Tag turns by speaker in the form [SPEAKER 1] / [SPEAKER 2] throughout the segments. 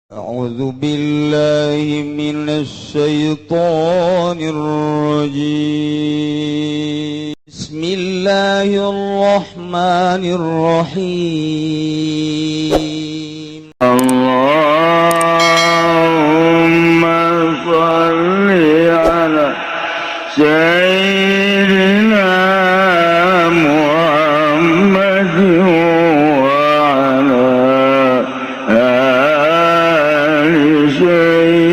[SPEAKER 1] أعوذ بالله من الشيطان الرجيم بسم الله الرحمن الرحيم اللهم صل على سيدنا محمد وعلى آل سيدنا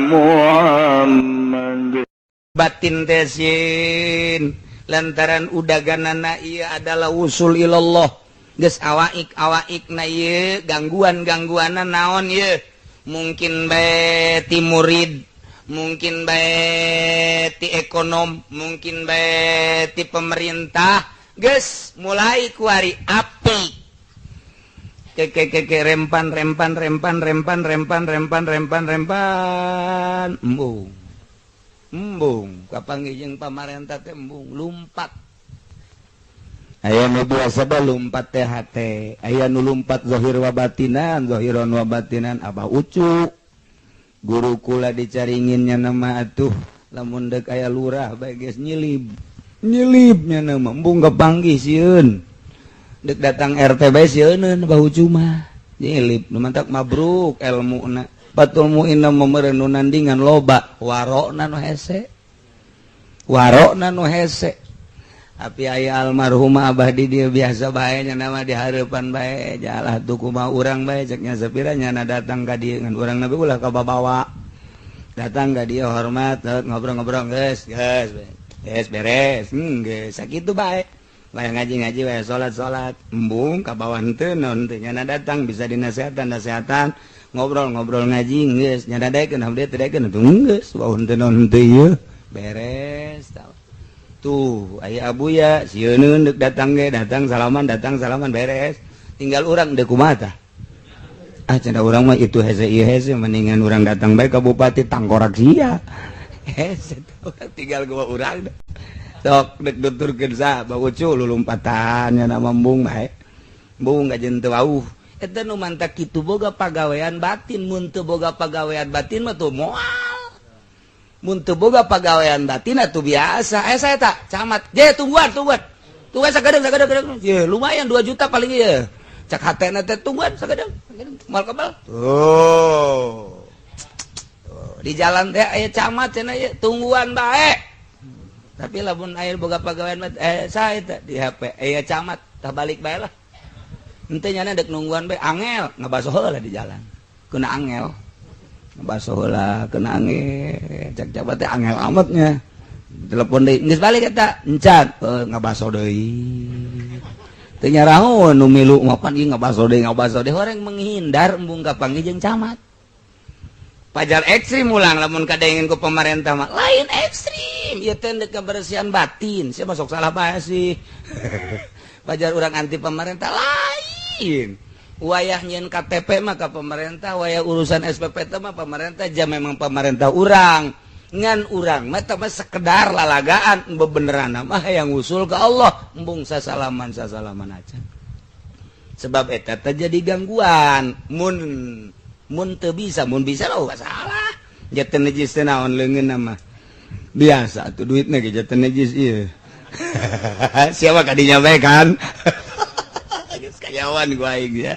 [SPEAKER 1] Muhammad. Batin tesin lantaran udaganana ieu adalah usul ilallah geus awaik na ieu gangguan-gangguanna naon ieu mungkin bae ti murid, mungkin bae ti ekonom, mungkin bae ti pemerintah geus mulai ku ari apik rempan embung kapanggih jeung pamarentah teh embung lumpat aya nu biasa da lumpat teh hate aya nu lumpat zahir wa batinan zahiron wa batinan abah ucu guru kula dicaringinnya nama atuh lamun deuk aya lurah bae geus nyilibnya nama embung kapanggih sieun dek datang RT bae sieun bahu cuma nyilip nu mantak mabruk elmuna batul mu'inna memereun nandingan loba warokna nu hese api aya almarhumah abah di dieu biasa bae nya nama di hareupan bae jalah tuh kumaha urang bae ceknya sapiranya na datang ka dieu ngan urang nabi ulah ka babawa datang ka dieu hormat ngobrol-ngobrol geus beres geus sakitu bae wae ngaji wae salat embung ka bawah henteu naon teh nya datang bisa dinasehatan ngobrol ngaji geus nya dadaekeun hamdeu teh daekeun atuh geus wau henteu naon henteu ieu beres tuh aya abuya sieun deuk datang salaman beres tinggal urang deuk kumaha tah cenah urang mah itu hese ieu hese mendingan urang datang bae ka bupati tangkorak sia hese tinggal gua urang sok dek nuturkeun sa bae ucu lulumpatan nya nama embung bae embung gajeun teu wauh eta nu manta kitu boga pagawean batin mun teu boga pagawean batin mah tuh moal mun teu boga pagawean batin atuh biasa saya tak camat je tungguan sagadeung ye lumayan 2 juta paling ieu cak hatena teh tungguan sagadeung mal kabal di jalan teh aya camat cenah ieu tungguan bae tapi lamun aya boga pagawean sae teh di HP aya camat tah balik bae lah henteu nya dek nungguan bae angel ngabaso heula di jalan kena angel ngabaso heula kena angel cak jabat teh angel amat nya telepon deui geus balik eta encan ngabaso deui teu nyaraon nu milu mah pan ieu ngabaso deui horeng menghindar embung kapanggih jeung camat pajar ekstrim ulang lamun kadengin ku pemerintah mah lain ekstrim ieu teh deuk kebersihan batin sia masuk salah bae sih pajar urang anti pemerintah lain wayah nyeun KTP mah ka pemerintah wayah urusan SPP teh mah pemerintah jam memang pemerintah urang ngan urang mah teh sekedar lalagaan bebeneran mah yang usul ke Allah embung sasalaman aja sebab eta teh jadi gangguan mun teu bisa lah gak salah jateu najis teh naon leungeunna mah biasa tuh duitna ge jateu najis ieu siapa kadinya bae kan geus kayawan gua aing ya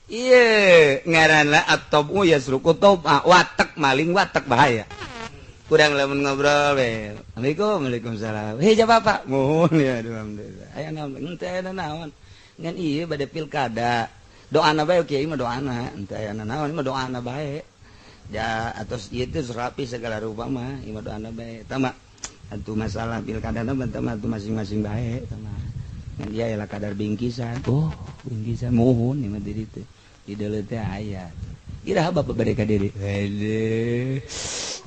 [SPEAKER 1] ieu ngaranna at-tabu yasruqu tauba watek maling watek bahaya kurang lamun ngobrol we Waalaikumsalam heh Bapak muhun ya alhamdulillah aya naon henteu aya naon ngan ieu bade pilkada doana bae kiai mah doana henteu aya naon mah doana bae ya atos ieu teh rapi segala rupa mah ieu mah doana bae eta mah atuh masalah pilkada na bantah mah atuh masing-masing bae eta mah ngan dia aya kadar bingkisan bingkisan muhun ieu mah di ditu di deuleu teh aya iraha Bapak bade ka diri aduh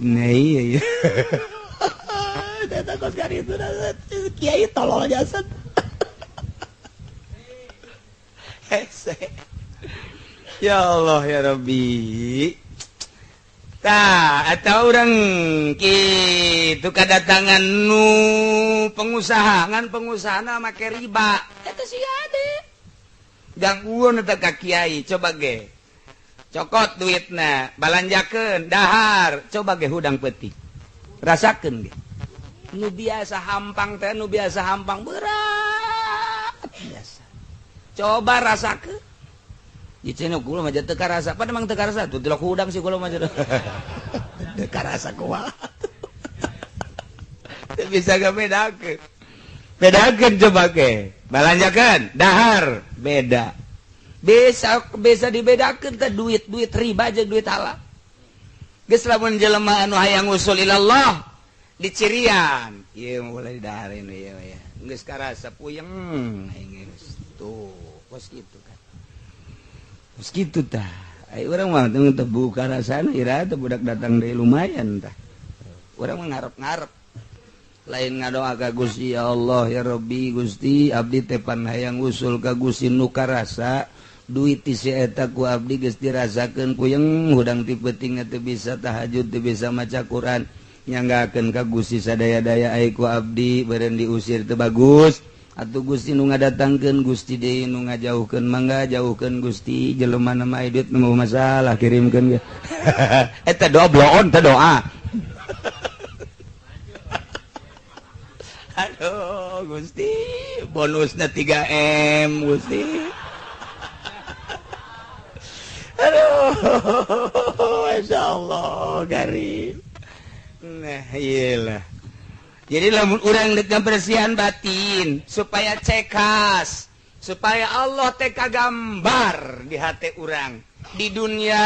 [SPEAKER 1] nah iya eta kos kari itu kiai tolol jasad hese ya Allah ya Rabbi tah eta urang kitu kadatangan nu pengusaha ngan pengusahana make riba eta si ade gangguan eta ka kiai coba ge cokot duitna balanjakeun dahar coba ge hudang peuting rasakeun ge nu biasa hampang berat biasa coba rasakeun ieu cenah kula mah teu karasa pada mang teu karasa tuh delok hudang sih kula mah teu karasa kuat teu bisa bedakeun coba ge balanjakeun dahar beda bisa dibedakeun teh duit riba jeung duit halal geus lamun jelema anu hayang usul ilallah dicirian ieu mulai didahareun ieu ya geus karasa puyeng geus tuh kos kitu kan kos kitu tah ai urang mah teu buka rasana ira teh budak datang deui lumayan tah urang mah ngarep-ngarep lain ngadoa ka Gusti ya Allah ya Rabbi Gusti abdi teh pan hayang usul ka Gusti nu karasa duit ti si eta ku abdi geus dirasakeun puyeng hudang ti peuting teu bisa tahajud teu bisa maca Quran nyanggakeun ka Gusti sadaya-daya aya ku abdi beureun diusir teu bagus atuh Gusti nu ngadatangkeun Gusti deui nu ngajauhkeun mangga jauhkeun Gusti jelema na mah duit nu masalah kirimkeun ge eta doa bloon teh doa aduh Gusti bonusnya 3M Gusti aduh Masya Allah karim nah iyalah jadi lamun urang dek bersihan batin supaya cekas supaya Allah teh kagambar di hati urang di dunia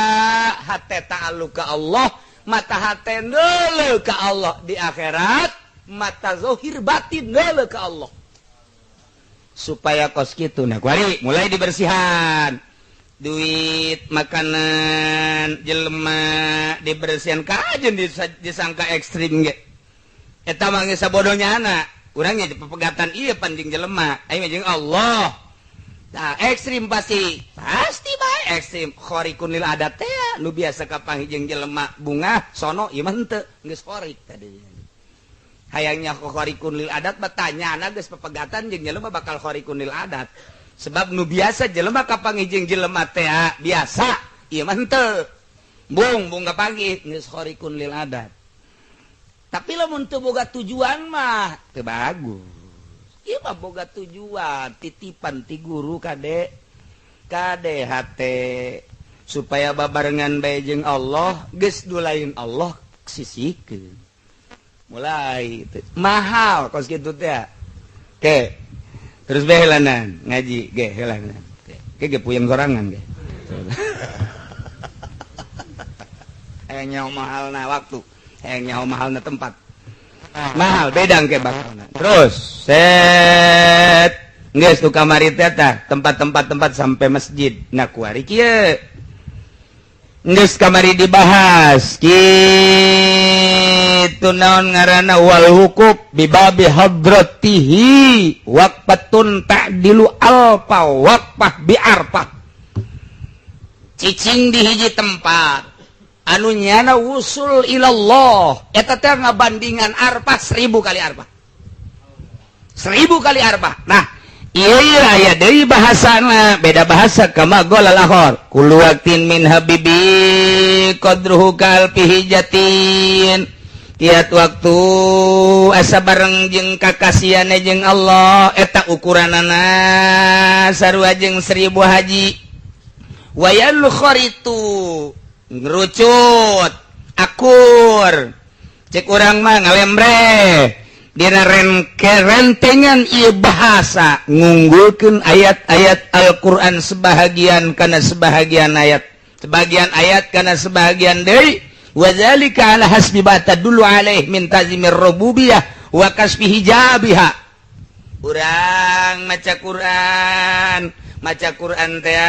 [SPEAKER 1] hati ta'alluq ka Allah mata hati neuleuh ka Allah di akhirat mata zahir batin neuleuh ka Allah supaya kos kitu nah kuari mulai dibersihan duit makanan jelema dibersihan ka ajeun disangka ekstrim ge eta mah geus sabodohnya anak urang nya pepegatan ieu panjing jelema aya jeung Allah nah ekstrim pasti bae ekstrim khariqun lil adat teh nu biasa kapangijeng jelema bunga sono ieu mah henteu geus khorik tadi hayangnya khariqun lil adat bertanya geus pepegatan jeung jelema bakal khariqun lil adat sebab nu biasa jelema kapangijeng jelema teh biasa ieu mah henteu bung kapanggih geus khariqun lil adat tapi lamun teu boga tujuan mah teu bagus ieu mah boga tujuan titipan ti guru kade hate supaya babarengan bae jeung Allah geus dulain Allah sisikeun mulai mahal kos gitu teh ke terus behelanan ngaji ge helanan ke puyeng sorangan ge hayang nyaho mahalna waktu hayang nyaho mahalna tempat mahal bedang ke bakalna terus set geus tu kamari teh tempat sampai masjid nah kuari kieu geus kamari dibahas kitu naon ngaranna wal hukub bibabi hadratihi waqfatun ta'dilu alfa waqfah bi arfah cicing di hiji tempat anu nyana wusul ilallah eta teh ngabandingan arfah 1000 kali arfah 1000 kali arfah nah iya aya deui bahasana beda bahasa kama golal akhor kullu waqtin min habibi qadruhu kalfi hijatin tiap waktu asa bareng jeung kakasiane jeung Allah eta ukuranana sarua jeung 1000 haji wayal kharitu ngerucut akur cek urang mah ngalembre dina rentengan ieu bahasa ngunggulkeun ayat-ayat Al-Qur'an sebahagian kana sebahagian ayat kana sebahagian deui wa dzalika ala hasbi batadullu alaih min tazimir rububiyah wa kasfi hijabiha urang maca Quran teh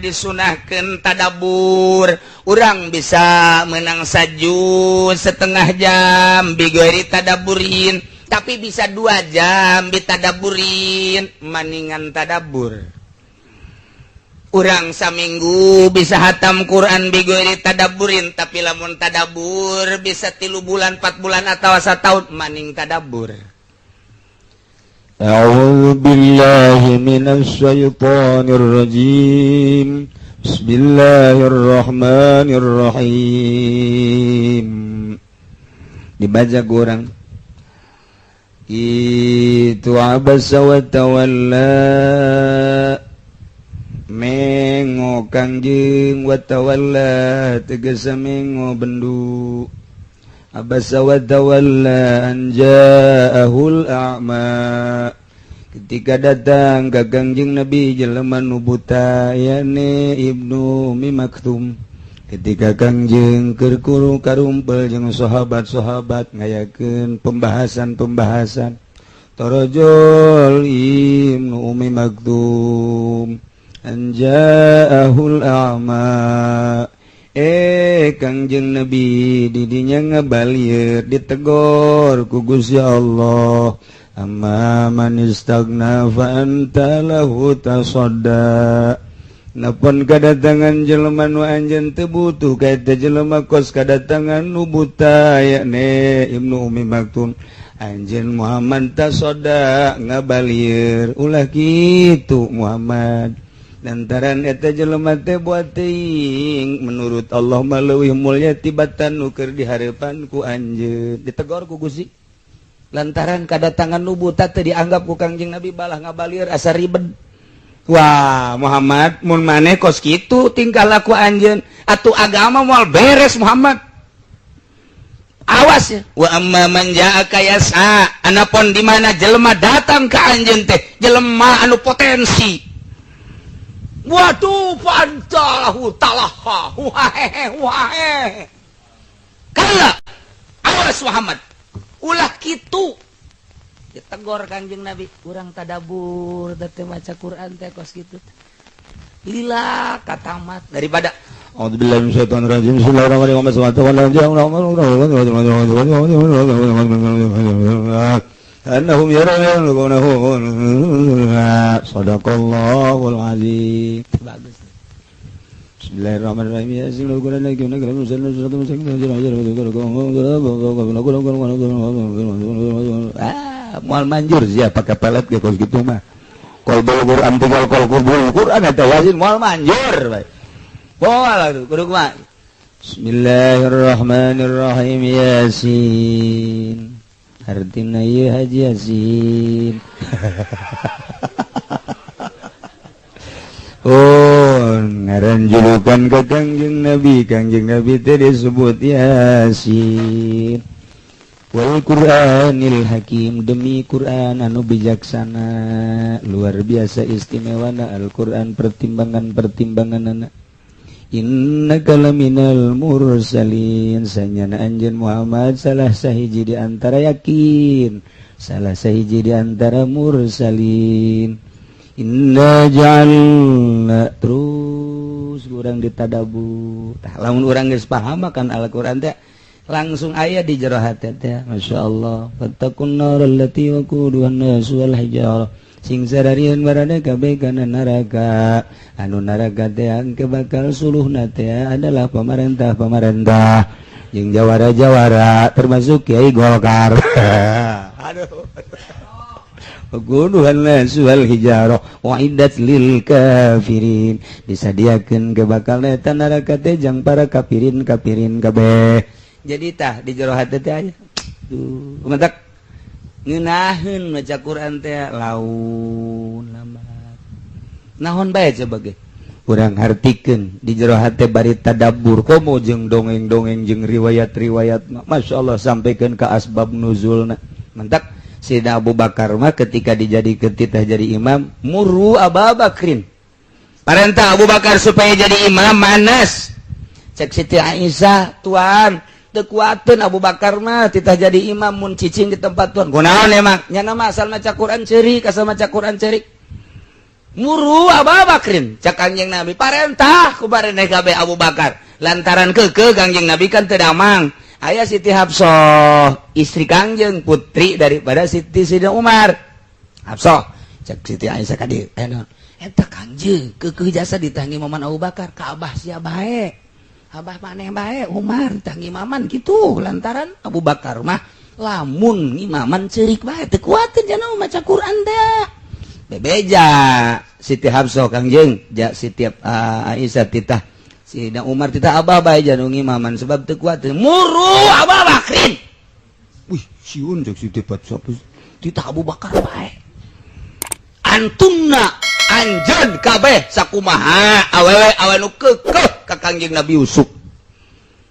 [SPEAKER 1] disunahkeun tadabbur urang bisa menang sajud setengah jam bigoiri tadabburin tapi bisa 2 jam ditadabburin maningan tadabbur urang saminggu bisa hatam Quran bigoiri tadabburin tapi lamun tadabbur bisa 3 bulan 4 bulan atau 1 tahun maning tadabbur
[SPEAKER 2] أعوذ بالله من الشيطان الرجيم بسم الله الرحمن الرحيم dibaca kurang itu abasa wa tawalla mengo kangjeng wa tawalla tegesa mengo bendu abasa wa tawalla an ja'ahul a'ma ketika datang ka Kangjeng Nabi jelema nu buta yane Ibnu Ummi Maktum ketika Kangjeng keur kudu karumpel jeung sahabat-sahabat ngayakeun pembahasan tarajul Ibnu Ummi Maktum an ja'ahul a'ma Kangjeng Nabi didinya ngabalieur ditegor ku Gusti Allah amma man istagna fa anta lahu tasadda napon kadatangan jelema nu anjeun teu butuh ka eta jelema kos kadatangan nu buta yakne Ibnu Ummi Maktum anjeun Muhammad tasadda ngabalieur ulah kitu Muhammad lantaran eta jelema teh buat teuing menurut Allah mah leuwih mulya tibatan nu keur dihareupan ku anjeun ditegor ku Gusti lantaran kadatangan nu buta teh dianggap ku Kangjeng Nabi balah ngabalieur asa ribet. Wah Muhammad mun maneh kos kitu tingkah laku anjeun atuh agama moal beres Muhammad. Awas ya. Wa amma man ja'aka yas'a anapun di mana jelema datang ka anjeun teh jelema anu potensi. Waduh pantalahu talaha wahe kala awas Muhammad ulah kitu ditegor Kangjeng Nabi urang tadabur teh maca Quran teh kos kitu lila katamat daripada A'udzubillahi minasyaitonir rajim bismillahirrahmanirrahim annahum yarawnahu sadaqallahul azim bagus Bismillahirrahmanirrahim moal manjur siapa kepelet ge kos kitu mah kol Quran tinggal kol Quran eta Yasin moal manjur bae moal kudu kumaha Bismillahirrahmanirrahim Yasin artina ieu Haji Yasin oh ngaran julukan ka Kangjeng Nabi teh disebut Yasin wal Qur'anil Hakim demi Quran anu bijaksana luar biasa istimewana Al-Qur'an pertimbangan-pertimbanganna innaka laminal mursalin sanyana anjeun Muhammad salah sahiji di antara yakin salah sahiji di antara mursalin inna ja'alna terus urang ditadabur tah lamun urang geus paham akan Al-Qur'an teh langsung aya di jero hate teh masyaallah fattaqun nar allati waquduhan nas wal hijarah sing sararieun barada kabeh kana neraka anu neraka teh angke bakal suluhna teh adalah pemerintah jeung jawara-jawara termasuk Kiai Golkar aduh waquduhan nas wal hijarah wa'iddat lil kafirin disadiakeun ke bakal eta neraka teh jeung para kafirin kabeh jadi tah di jero hate teh aya tuh kumatak ngeunaheun maca Quran teh laun lambat naon bae coba ge urang hartikeun di jero hate bari tadabbur komo jeung dongeng-dongeng jeung riwayat-riwayat masyaallah sampaikeun ka asbab nuzulna mantak Sayyidina Abu Bakar mah ketika dijadikeun titah jadi imam muru Abu Bakrin parentah Abu Bakar supaya jadi imam manas cek Siti Aisyah tuan teu kuateun Abu Bakar mah titah jadi imam mun cicing di tempat tuan kunaon emang nya nama asal maca Quran ceurik asal maca Quran ceurik muru Abu Bakrin cek Kangjeng Nabi parentah ku bareneh kabeh Abu Bakar lantaran keukeuh Kangjeng Nabi kan teu damang aya Siti Hafsah istri Kangjeng putri daripada Sayyidina Umar Hafsah cek Siti Aisyah ka dieu eta Kangjeng keukeuh jasa ditangi Maman Abu Bakar ka abah sia bae abah maneh bae Umar tangi maman gitu lantaran Abu Bakar mah
[SPEAKER 1] lamun imaman cerik bae teu kuatin jangan maca Quran dah bebeja Siti Hafsah Kangjeng ja Siti Aisyah titah Sidina Umar titah Abah bae jangan imaman sebab teu kuatin muru Abah Bakrin wih siun cek Siti Hafsah titah Abu Bakar bae antunna anjeun kabeh sakumaha awewe nu keukeuh ka Kangjeng Nabi Yusuf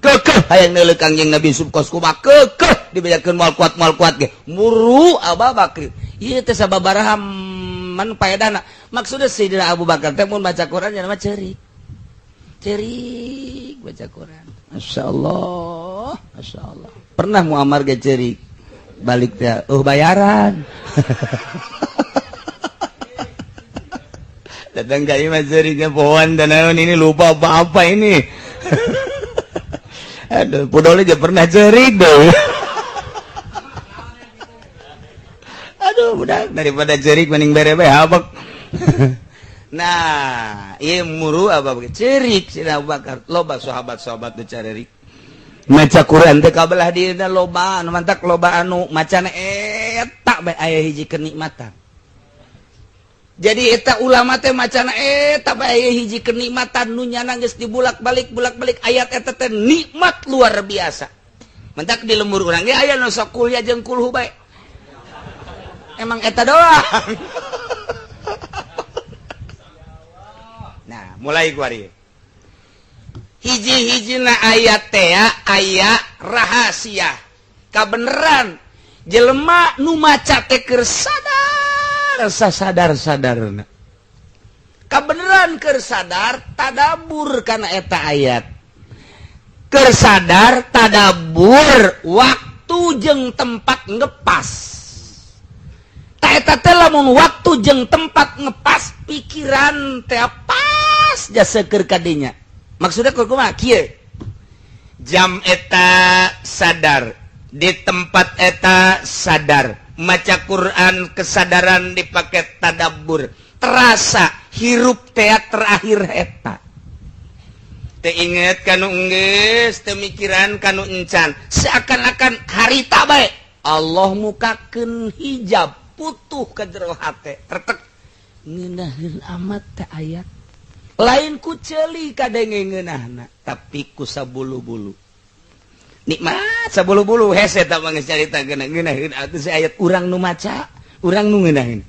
[SPEAKER 1] kekeh hayang neuleuh Kangjeng Nabi Yusuf kos kumaha kekeh dibejakeun moal kuat ge muru Abu Bakar ieu teh sababaraha man paedana maksudna Sayyidina Abu Bakar teh mun baca Quran nya mah cerik baca Quran masyaallah pernah Muammar ge cerik balik teh bayaran datang ka imah ceriknya pohon dan ini lupa apa ini aduh podol aja pernah cerik dong aduh udah daripada cerik mending bere-bere habak nah iya muru apa cerik Sayyidina Abu Bakar loba sahabat-sahabat nu cerik maca Quran teh kabelah dieuna loba anu mantak loba anu macana eta bae aya hiji kenikmatan jadi eta ulama teh macana eta bae aya hiji kenikmatan nu nyana geus dibulak-balik ayat eta teh nikmat luar biasa mantak di lembur urang ge aya nu sok kuliah jeung kulhu bae emang eta doang nah mulai kuari hiji-hijina ayat teh aya rahasia kabeneran jelema nu maca teh keur sadar kabeneran keur sadar tadabur kana eta ayat keur sadar tadabur waktu jeung tempat ngepas ta eta teh lamun waktu jeung tempat ngepas pikiran teh pas jasa keur kadinya maksudnya kumaha kieu jam eta sadar di tempat eta sadar maca Quran kesadaran dipake tadabbur terasa hirup teh terakhir eta teu inget kanu enggeus teu mikiran kanu encan seakan-akan harita bae Allah mukakeun hijab putuh ka jero hate retek ngeunaheun amat teh ayat lain ku ceuli kadenge ngeunahna tapi ku sabulu-bulu nikmat sabulu-bulu hese tak mangis carita ngeunaheun atuh si ayat urang nu maca urang nu ngeunaheun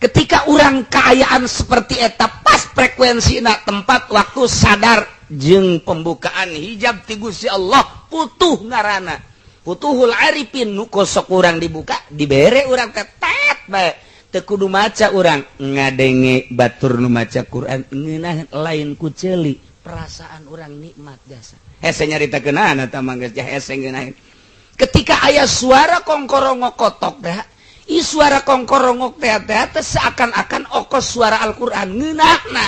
[SPEAKER 1] ketika urang kaayaan seperti eta pas frekuensina tempat waktu sadar jeung pembukaan hijab ti Gusti Allah putuh ngaranna putuhul arifin nu kosok urang dibuka dibere urang teh tet bae teu kudu maca urang ngadenge batur nu maca Quran ngeunaheun lain ku ceuli perasaan urang nikmat jasa hese nyaritakeunana eta mangga hese ngeunaheun ketika aya suara kongkorongok kotok dah i suara kongkorongok teh seakan-akan okos suara Al-Qur'an ngeunahna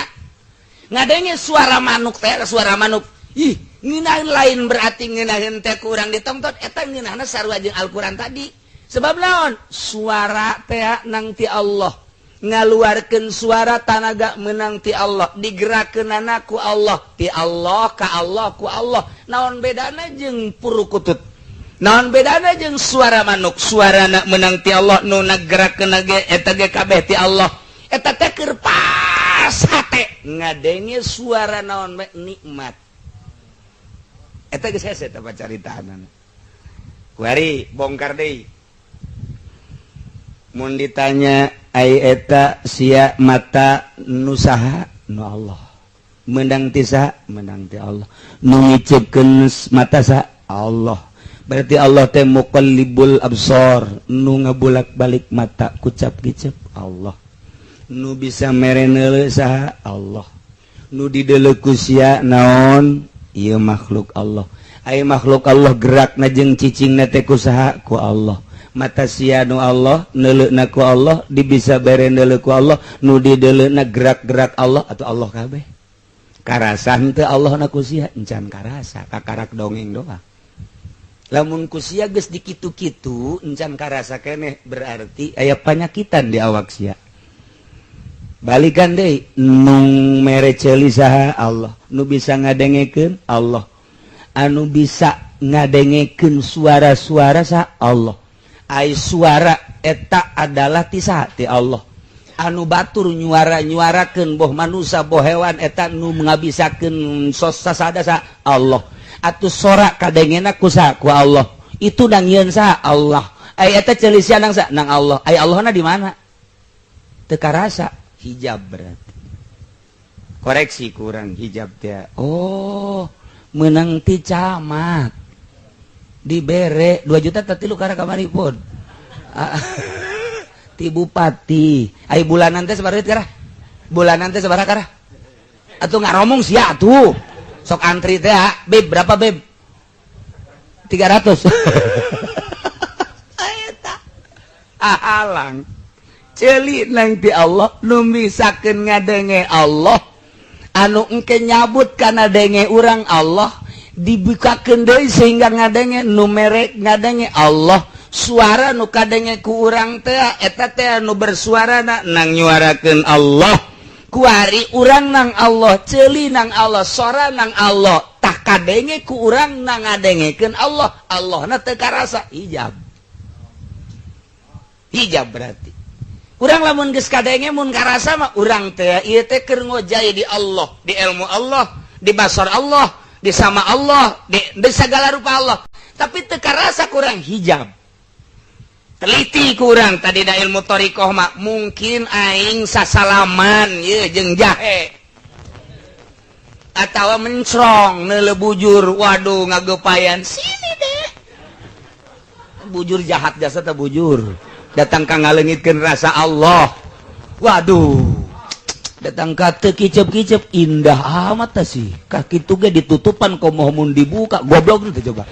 [SPEAKER 1] ngadenge suara manuk teh suara manuk ih ngeunaheun lain berarti ngeunaheun teh ku urang ditongtot eta ngeunahna sarua jeung Al-Qur'an tadi sebab naon suara teh nang ti Allah ngaluarkeun suara tanaga menang ti Allah digerakkeunana ku Allah ti Allah ka Allah ku Allah naon bedana jeung purukutut naon bedana jeung suara manuk suarana menang ti Allah nu naggerakkeun ge eta ge kabeh ti Allah eta teh keur pas hate ngadenge suara naon bae nikmat eta geus hese teh caritaanana kuari bongkar deui mun ditanya ai eta sia mata nu saha nu Allah menang ti saha menang ti Allah nu ngicipkeun mata saha Allah berarti Allah teh muqallibul absar nu ngabulak-balik mata kucap gicep Allah nu bisa mereneuleuh saha Allah nu dideuleuh ku sia naon ieu makhluk Allah ai makhluk Allah gerakna jeung cicingna teh ku saha ku Allah mata sia nu Allah neuleukna ku Allah dibisa bere neuleuk ku Allah nu dideuleukna gerak-gerak Allah atau Allah kabeh karasan teu Allah na ku sia encan karasa kakarak dongeng doang lamun ku sia geus dikitu-kitu encan karasa keneh berarti aya panyakitan di awak sia balikan deui nu mere ceuli saha Allah nu bisa ngadengekeun Allah anu bisa
[SPEAKER 2] ngadengeken suara-suara sa Allah suara eta adalah tisati Allah anu batur nyuara-nyuarakeun boh manusia boh hewan eta nu ngabisakeun sasada sa Allah atuh sorak kadengena ku Allah itu nangieun sa Allah eta celisian nang sa nang Allah Allahna di mana teu karasa hijab berarti koreksi kurang hijab teh menang ti camat dibere 2 juta tatilu karena kamari pun ti bupati bulanan teh sabaraha kara bulanan teh sabaraha kara atuh ngaromong sia atuh sok antri teh beb berapa beb 300 eta alang ceuli nang ti Allah nu misakeun ngadenge Allah anu engke nyabut kana denge urang Allah dibukakeun deui sehingga ngadenge nu merek ngadenge Allah suara nu kadenge ku urang teh eta teh anu bersuarana nang nyuarakeun Allah kuari urang nang Allah ceuli nang Allah sora nang Allah tah kadenge ku urang nang ngadengekeun Allah Allahna teu karasa hijab berarti urang lamun geus kadenge mun karasa mah urang teh ieu teh keur ngojai di Allah, di ilmu Allah, di basar Allah, di sama Allah, di segala rupa Allah. Tapi teu karasa kurang hijab. Teliti kurang tadi da ilmu thariqah mah mungkin aing sasalaman ieu jeung jahe. Atawa mencrong neuleuh bujur, waduh ngagepayan sini deh. Bujur jahat jasa teh bujur. Datang ka ngaleungitkeun rasa Allah waduh datang ka teu kicep-kicep indah amat tah sih ka kitu ge ditutupan komoh mun dibuka goblok teh coba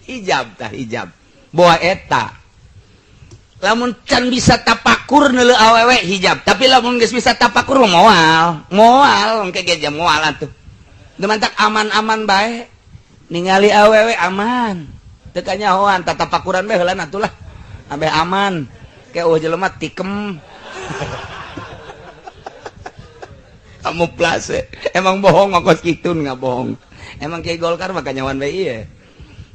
[SPEAKER 2] hijab boa eta lamun can bisa tapakur neuleuh awewe hijab tapi lamun geus bisa tapakur moal engke ge jam moal atuh demantak aman-aman bae ningali awewe aman tekanya hoan tatapakuran bae heula atulah abe aman ke jelema tikem kamu plase emang bohong ngokos kitun nggak bohong emang kayak Golkar maka nyawan bae ieu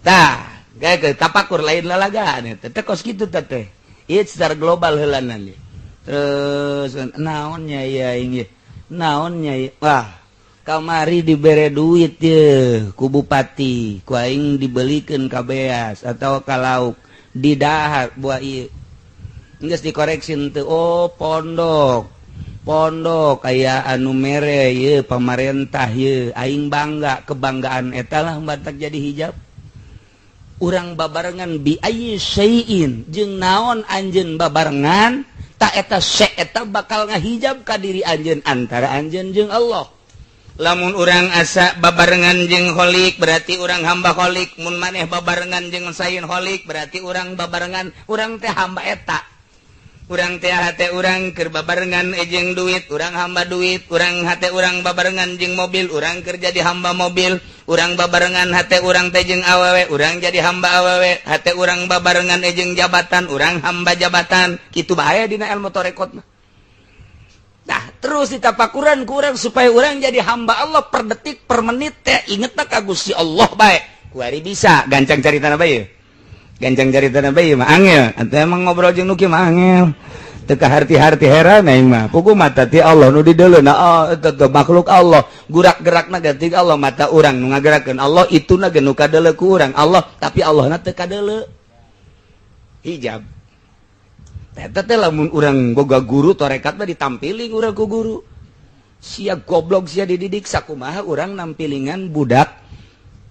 [SPEAKER 2] tah gawe tapakur lain lalagaan teh kos kitu teh ieu secara global heula nanti terus naonnya ya inggih naonnya wah kamari dibere duit ye ku bupati ku aing dibelikeun ka beas atau ka lauk di dahar buah ieu geus dikoreksin teu pondok aya anu mere ye pamarentah ye aing bangga kebanggaan eta lah batak jadi hijab urang babarengan bi ayyi syai'in jeung naon anjeun babarengan ta eta syai' eta bakal ngahijab ka diri anjeun antara anjeun jeung Allah lamun urang asa babarengan jeung kholik berarti urang hamba kholik mun maneh babarengan jeung sayin kholik berarti urang babarengan urang teh hamba eta urang teh hate urang keur babarengan jeung duit urang hamba duit urang hate urang babarengan jeung mobil urang keur jadi hamba mobil urang babarengan hate urang teh jeung awewe urang jadi hamba awewe hate urang babarengan jeung jabatan urang hamba jabatan kitu bae dina ilmu thariqat mah. Nah, terus ditapakuran kurang supaya orang jadi hamba Allah per detik per menit teh ingetna ka Gusti Allah bae. Kuari bisa gancang caritana bae. Gancang caritana bae mah angel. Atuh emang ngobrol jeung nu kieu mah angel. Teu ka harti-harti heran aing mah. Pugu mata ti Allah nu di deuleuhna eta makhluk Allah. Gurak-gerakna ganti Allah mata urang nu ngagerakeun Allah ituna ge nu kadeuleu ku urang Allah tapi Allahna teu kadeuleu. Hijab. Eta teh lamun urang boga guru tarekat mah ditampili urang ku guru. Sia goblok sia dididik sakumaha urang nampilingan budak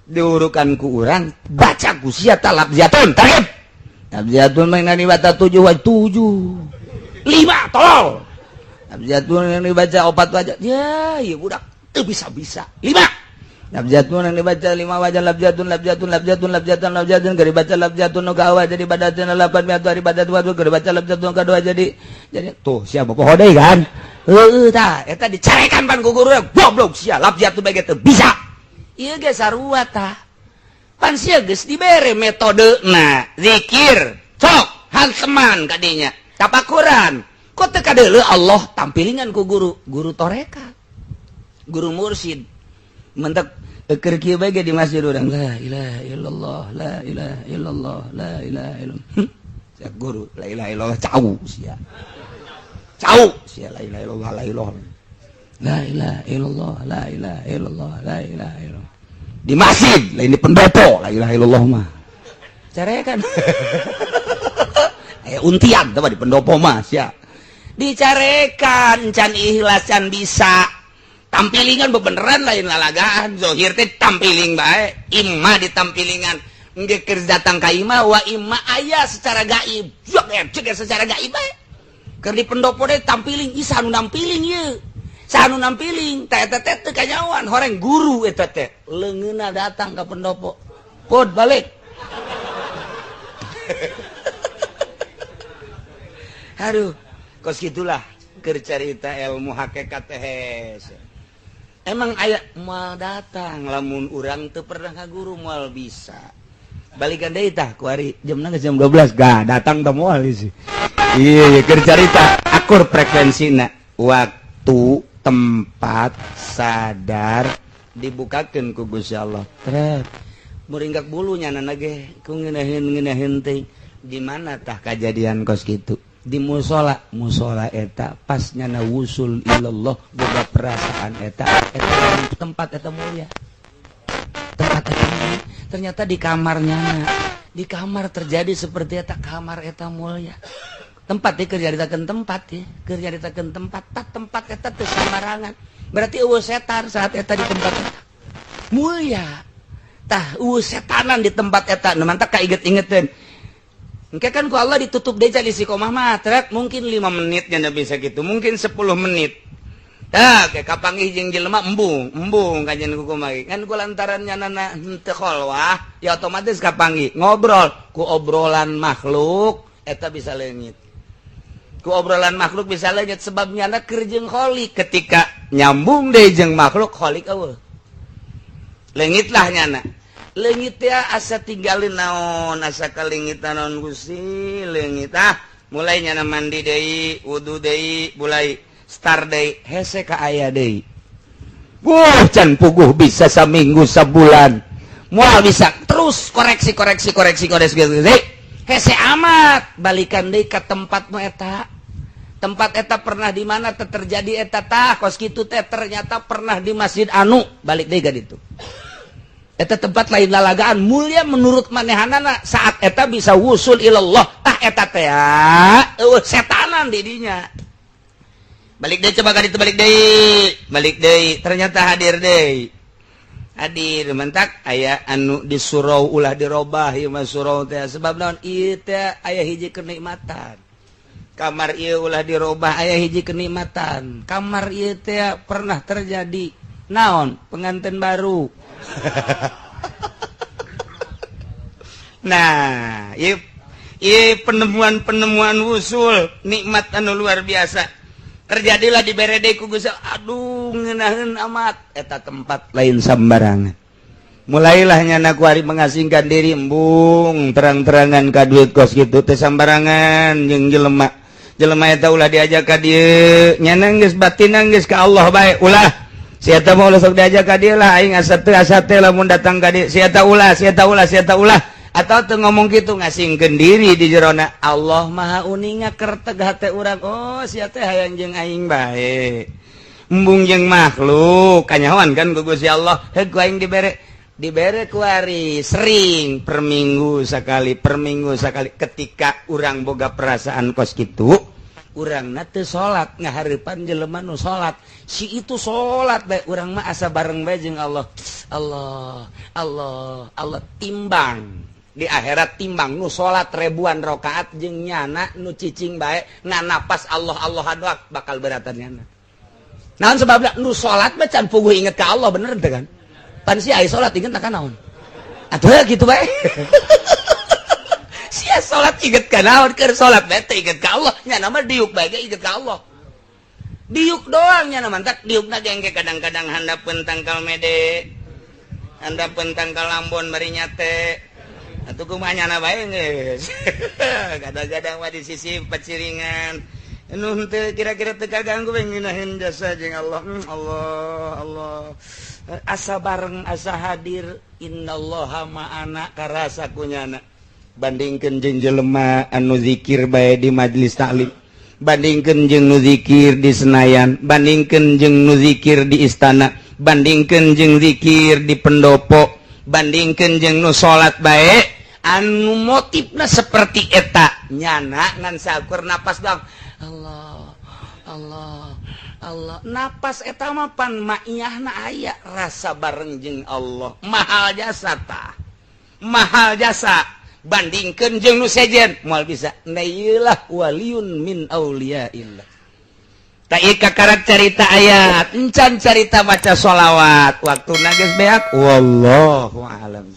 [SPEAKER 2] diurukan ku urang baca ku sia talabzatun tarif. Talabzatun mah nani baca 7 wa 7. 5 tolol. Talabzatun yang dibaca 4 wajah. Ya, ieu budak teu bisa-bisa. 5. Labjatun yang dibaca 5 wajah labjatun keur dibaca labjatun nu kaawah jadi badatun 800 hari badat wadu keur dibaca labjatun kadua jadi tuh siapa poho deui kan heueuh tah eta dicarekan pan ku guru goblok sia labjatun bae teu bisa ieu ge sarua tah pan sia geus dibere metodena zikir sok hanteman kadinya tapakuran kok teu kadeuleu Allah tampilingan ku guru tarekat guru mursyid
[SPEAKER 1] mentek keur kieu bae ge di masjid urang la ilaha illallah la ilaha illallah la ilaha illallah sia guru la ilaha illallah cau sia la ilaha illallah la ilaha la ilaha illallah la ilaha illallah la ilaha illallah di masjid lain di pendopo la ilaha illallah mah carekan aya untian teh di pendopo mah sia dicarekan can ikhlas can bisa tampilingan bebeneran lain lalagaan zohir teh tampiling bae imma ditampilingan engge keur datang ka imma wa imma aya secara gaib cek secara gaib bae keur di pendopo teh tampiling isa nu nampiling ieu sanu nampiling teh teh teh kanyawan horeng guru eta teh leungeunna datang ka pendopo pod balik aduh kos gitulah keur carita ilmu hakikat teh emang aya moal datang lamun urang teu pernah ka guru moal bisa balikan deui tah ku ari jamna geus jam 12 gah datang teh moal sih iya keur carita akur frekuensina waktu tempat sadar dibukakeun ku Gusti Allah tret muringgak bulu nyanana ge ku ngeunaheun teh di mana tah kajadian kos kitu di musola eta pas nyana wusul ilallah boga perasaan eta tempat eta mulia ternyata di kamarnya di kamar terjadi seperti eta kamar eta mulia tempat keur nyaritakeun tempat tempat eta teu sembarangan berarti eueuh setan saat eta di tempat eta mulia tah eueuh setanan di tempat eta nu mantap kainget-ingeteun engke kan ku Allah ditutup deui di istiqomah mah teret mungkin 5 menit nya bisa gitu mungkin 10 menit tah ke kapanggih jeung jelema embung kanjen ku kumaha kan ku lantaran nyanana henteu kholwah ya otomatis kapanggih ngobrol ku obrolan makhluk eta bisa leungit ku obrolan makhluk bisa leungit sebab nyana keur jeung kholik ketika nyambung deui jeung makhluk kholik eueuh leungit lah nyana leungit ya asa tinggalin naon asa kalingitan naon Gusti leungit mulai nyana mandi deui wudu deui mulai start deui hese ka aya deui can puguh bisa saminggu sabulan moal bisa terus koreksi hese amat balikan deui ka tempatmu eta tempat eta pernah di mana terjadi eta tah kos kitu teh ternyata pernah di masjid anu balik deui ka ditu eta tempat lain lalagaan mulia menurut manehanana saat eta bisa wusul ilallah tah eta teh setanan di dinya balik deui coba ka ditu balik deui ternyata hadir mentak aya anu disurau ulah dirobah ieu mah surau teh sebab naon ieu teh aya hiji kenikmatan kamar ieu ulah dirobah aya hiji kenikmatan kamar ieu teh pernah terjadi naon pengantin baru nah ieu penemuan wusul nikmat anu luar biasa terjadilah di berede ku Gusti aduh ngeunaheun amat eta tempat lain sambarangan mulailah nyana ku ari mengasingkan diri embung terang-terangan ka duit kos kitu teh sambarangan jeung jelema eta ulah diajak ka dieu nyana geus batinna geus ka Allah bae ulah si eta mah ulah sok diajak ka dieu lah aing asa teu lamun datang ka dieu si eta ulah atau teu ngomong kitu ngasingkeun diri di jerona Allah Maha uninga keur tegah teh urang oh si eta hayang jeung aing bae embung jeung makhluk kanyahoan kan ku Gusti Allah heug ku aing dibere ku ari sering per minggu sakali ketika urang boga perasaan kos kitu urangna teu salat ngahareupan jelema nu salat si itu salat bae urang mah asa bareng bae jeung Allah timbang di akhirat timbang nu salat ribuan rakaat jeung nyana nu cicing bae nganapas Allah doak bakal beratan nyana naon sebabna nu salat mah can puguh inget ka Allah bener teh kan pan si aya salat inget ka naon atuh kitu bae sia salat inget ka naon keur salat bae teh inget ka Allah nya mah diuk bae inget ka Allah diuk doang nya mantak diukna gengge kadang-kadang handapeun tangkal mede handapeun tangkal Ambon bari nyate atuh kumaha nyana bae geus kadang-kadang mah di sisi peciringan kira-kira teka ganggu nginahin jasa jeung Allah. Allah asa bareng asa hadir innallaha ma'ana karasa kunyana. Bandingkeun jeung jelema anu zikir bae di majelis taklim, bandingkeun jeung nu zikir di Senayan, bandingkeun jeung nu zikir di istana, bandingkeun jeung zikir di pendopo, bandingkeun jeung nu salat bae anu motifna seperti eta nyana ngan sakur napas doang Allah Allah Allah napas eta mah pan maiyahna aya rasa bareng jeung Allah mahal jasa tah mahal jasa bandingkeun jeung nu sejen moal bisa nailah waliun min auliyaillah ta ieu kakarak carita ayat encan carita baca sholawat waktuna geus beak wallahu a'lam.